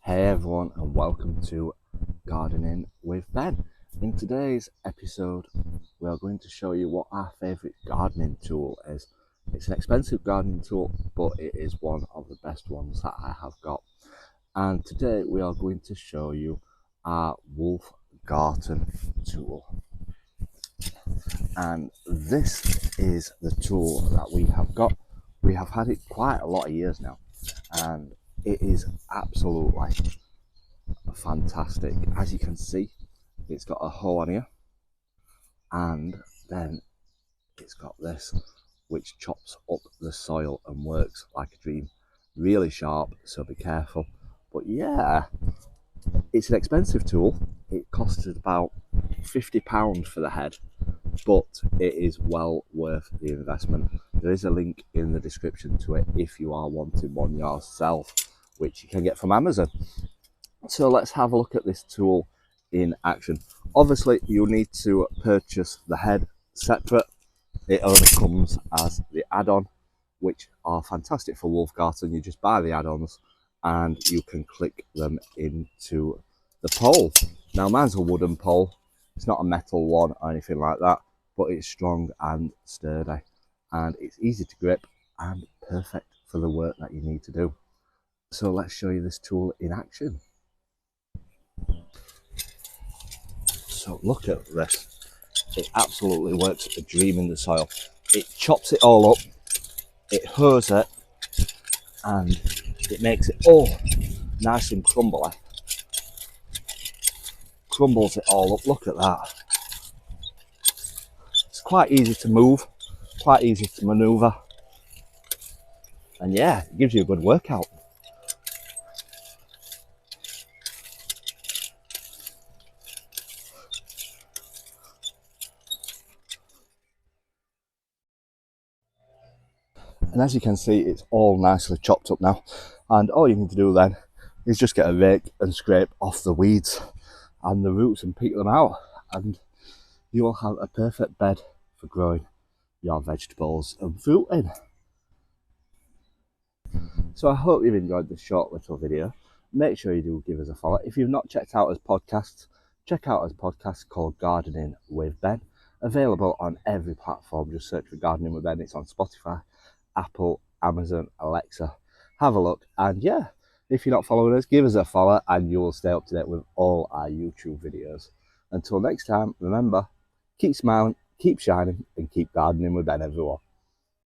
Hey everyone, and welcome to Gardening with Ben. In today's episode, we are going to show you what our favourite gardening tool is. It's an expensive gardening tool, but it is one of the best ones that I have got. And today we are going to show you our Wolf Garten tool. And this is the tool that we have got. We have had it quite a lot of years now, and it is absolutely fantastic. As you can see, it's got a hole on here, and then it's got this which chops up the soil and works like a dream. Really sharp, so be careful. But yeah, it's an expensive tool. It costs about £50 for the head, but it is well worth the investment. There is a link in the description to it if you are wanting one yourself, which you can get from Amazon. So let's have a look at this tool in action. Obviously, you'll need to purchase the head separate. It only comes as the add-on, which are fantastic for Wolf Garten. You just buy the add-ons and you can click them into the pole. Now mine's a wooden pole. It's not a metal one or anything like that, but it's strong and sturdy, and it's easy to grip and perfect for the work that you need to do. So let's show you this tool in action. So look at this. It absolutely works a dream in the soil. It chops it all up, it hoes it, and it makes it all nice and crumbly. Crumbles it all up, look at that. It's quite easy to move, quite easy to maneuver, and yeah, it gives you a good workout. And as you can see, it's all nicely chopped up now, and all you need to do then is just get a rake and scrape off the weeds and the roots and pick them out, and you will have a perfect bed for growing your vegetables and fruit in. So I hope you've enjoyed this short little video. Make sure you do give us a follow. If you've not checked out his podcasts, check out his podcast called Gardening with Ben, available on every platform. Just search for Gardening with Ben. It's on Spotify, Apple, Amazon, Alexa. Have a look, and yeah, if you're not following us, give us a follow and you will stay up to date with all our YouTube videos. Until next time, remember, keep smiling, keep shining, and keep gardening with Ben, everyone.